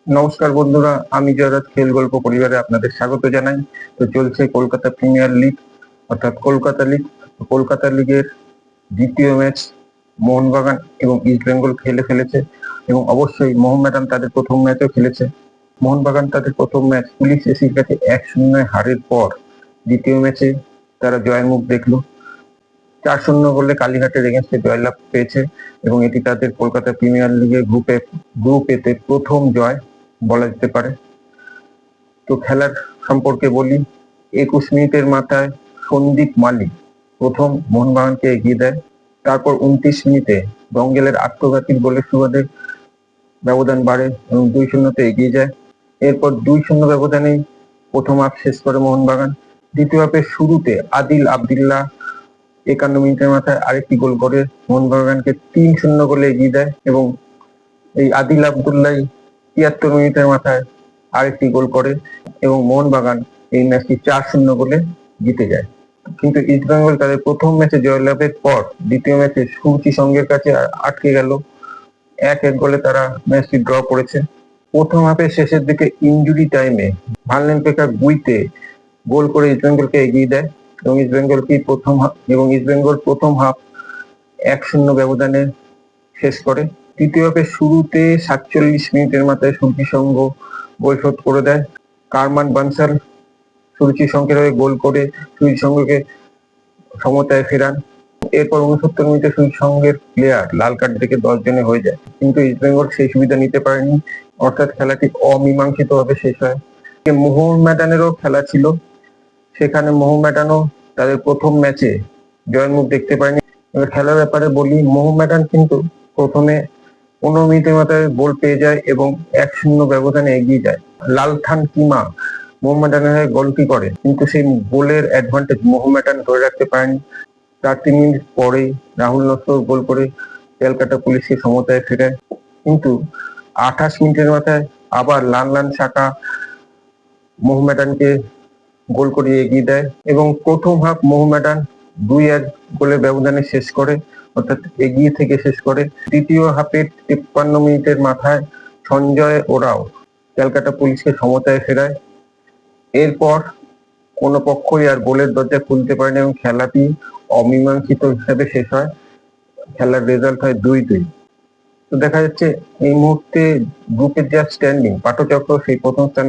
নমস্কার বন্ধুরা, আমি জয়রাজ খেল গল্প পরিবারে আপনাদের স্বাগত জানাই। তো চলছে কলকাতা প্রিমিয়ার লিগ অর্থাৎ কলকাতা লিগ। কলকাতা লিগের দ্বিতীয় ম্যাচ মোহনবাগান এবং ইস্ট বেঙ্গল খেলে ফেলেছে এবং অবশ্যই মোহামেডান তাদের প্রথম ম্যাচও খেলেছে। মোহনবাগান তাদের প্রথম ম্যাচ পুলিশ এসির কাছে 1-0 হারের পর দ্বিতীয় ম্যাচে তারা জয়ের মুখ দেখলো। 4-0 গোলে কালীঘাটের এগেন্স্টে জয়লাভ পেয়েছে এবং এটি তাদের কলকাতা প্রিমিয়ার লিগের গ্রুপ এতে প্রথম জয় বলা যেতে পারে। তো খেলার সম্পর্কে বলি, 21 মিনিটের মাথায় সন্দীপ মালিক প্রথম মোহনবাগানকে এগিয়ে দেয়। তারপর 29 মিনিটে দঙ্গেলের আত্মঘাতীর গোলের সুবাদে ব্যবধান বাড়ে এবং 2-0 এগিয়ে যায়। এরপর 2-0 ব্যবধানেই প্রথম হাফ শেষ করে মোহনবাগান। দ্বিতীয় হাফের শুরুতে আদিল আবদুল্লাহ 51 মিনিটের মাথায় আরেকটি গোল করে মোহনবাগানকে 3-0 গোলে এগিয়ে দেয় এবং এই আদিল আবদুল্লাহ 73 মিনিটের মাথায় আরেকটি গোল করে এবং মোহনবাগান এই ম্যাচটি 4-0 গোলে জিতে যায়। কিন্তু ইস্ট বেঙ্গল তাদের প্রথম ম্যাচে জয়লাভের পর দ্বিতীয় ম্যাচে সুরুচি সঙ্গের কাছে আটকে গেল। 1-1 গোলে তারা ম্যাচটি ড্র করেছে। প্রথম হাফের শেষের দিকে ইনজুরি টাইমে ভার্নেন পেকার গুইতে গোল করে ইস্ট বেঙ্গলকে এগিয়ে দেয় এবং ইস্ট বেঙ্গল প্রথম হাফ 1-0 ব্যবধানে শেষ করে। তৃতীয় হাফের শুরুতে 47 মিনিটের মাথায় সুরুচি সংঘ গোল শোধ করে দেয়। কারমান বানসাল সুরুচি সংঘের হয়ে গোল করে সুরুচি সংঘকে সমতায় ফেরান। এরপর 69 মিনিটে সুরুচি সংঘের প্লেয়ার লাল কার্ড দেখে 10 জনে হয়ে যায়, কিন্তু ইস্ট বেঙ্গল সেই সুবিধা নিতে পারেনি, অর্থাৎ খেলাটি অমীমাংসিত ভাবে শেষ হয়। মোহনবাগানেরও খেলা ছিল, সেখানে মোহনবাগানও তাদের প্রথম ম্যাচে জয়ের মুখ দেখতে পারেনি। এবার খেলার ব্যাপারে বলি, মোহনবাগান কিন্তু প্রথমে 15 মিনিটের মাথায় গোল পেয়ে যায় এবং 1-0 ব্যবধানে এগিয়ে যায়। লালথান কিমা মোহামেডানের হয়ে গোলটি করে, কিন্তু সেই গোলের অ্যাডভান্টেজ মোহামেডান ধরে রাখতে পারেনি। 4 মিনিট পরেই রাহুল নস্কর গোল করে ক্যালকাটা পুলিশকে সমতায় ফেরায়, কিন্তু 28 মিনিটের মাথায় আবার লান শাখা মোহামেডানকে গোল করে এগিয়ে দেয় এবং প্রথম হাফ মোহামেডান 2-1 গোলের ব্যবধানে শেষ করে, অর্থাৎ এগিয়ে থেকে শেষ করে। দ্বিতীয় হাফের 53 মিনিটের মাথায় সঞ্জয় ওরাও ক্যালকাটা পুলিশকে সমতায় ফেরায়। এরপর কোনো পক্ষই আর গোলের দরজা খুলতে পারেনি এবং খেলাটি অমীমাংসিত হিসাবে শেষ হয়। খেলার রেজাল্ট হয় 2-2। তো দেখা যাচ্ছে এই মুহূর্তে গ্রুপের যা স্ট্যান্ডিং, পাঠচক্র সেই প্রথম স্থান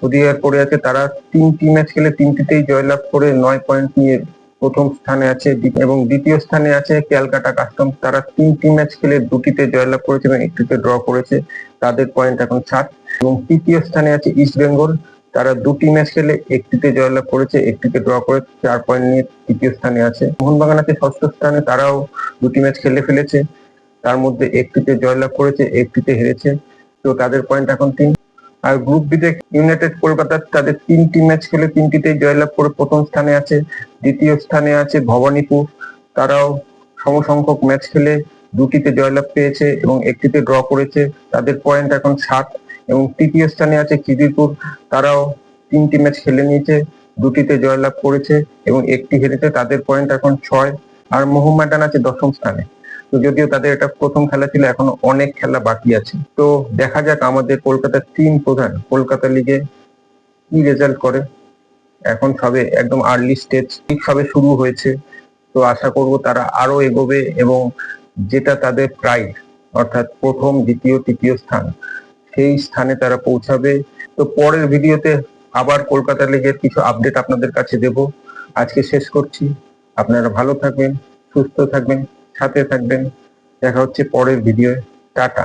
অধিকার করে আছে। তারা 3টি ম্যাচ খেলে 3টিতেই জয়লাভ করে 9 পয়েন্ট নিয়ে প্রথম স্থানে আছে এবং দ্বিতীয় স্থানে আছে ক্যালকাটা কাস্টমস। তারা 3টি ম্যাচ খেলে 2টিতে জয়লাভ করেছে এবং 1টিতে ড্র করেছে, তাদের পয়েন্ট এখন 7। এবং তৃতীয় স্থানে আছে ইস্ট বেঙ্গল, তারা 2টি ম্যাচ খেলে 1টিতে জয়লাভ করেছে, 1টিতে ড্র করে 4 পয়েন্ট নিয়ে তৃতীয় স্থানে আছে। মোহনবাগান আছে ষষ্ঠ স্থানে, তারাও 2টি ম্যাচ খেলে ফেলেছে, তার মধ্যে 1টিতে জয়লাভ করেছে, 1টিতে হেরেছে, তো তাদের পয়েন্ট এখন 3। আর গ্রুপ বিতে ইউনাইটেড কলকাতা তাদের 3টি ম্যাচ খেলে 3টিতেই জয়লাভ করে প্রথম স্থানে আছে। দ্বিতীয় স্থানে আছে ভবানীপুর, তারাও সমসংখ্যক ম্যাচ খেলে 2টিতে জয়লাভ পেয়েছে এবং 1টিতে ড্র করেছে, তাদের পয়েন্ট এখন 7। এবং তৃতীয় স্থানে আছে খিদিরপুর, তারাও 3টি ম্যাচ খেলে নিয়েছে, 2টিতে জয়লাভ করেছে এবং 1টি হেরেছে, তাদের পয়েন্ট এখন 6। আর মোহামেডান আছে দশম স্থানে, তো যদিও তাদের এটা প্রথম খেলা ছিল, এখনো অনেক খেলা বাকি আছে। তো দেখা যাক আমাদের কলকাতার টিম প্রধান কলকাতা লিগে কি রেজাল্ট করে। এখন সবে একদম আর্লি স্টেজ, সবে শুরু হয়েছে, তো আশা করব তারা আরো এগোবে এবং যেটা তাদের প্রাইড, অর্থাৎ প্রথম দ্বিতীয় তৃতীয় স্থান, সেই স্থানে তারা পৌঁছাবে। তো পরের ভিডিওতে আবার কলকাতা লিগের কিছু আপডেট আপনাদের কাছে দেব। আজকে শেষ করছি, আপনারা ভালো থাকবেন, সুস্থ থাকবেন, সাথে থাকবেন। দেখা হচ্ছে পরের ভিডিওয়ে। টাটা।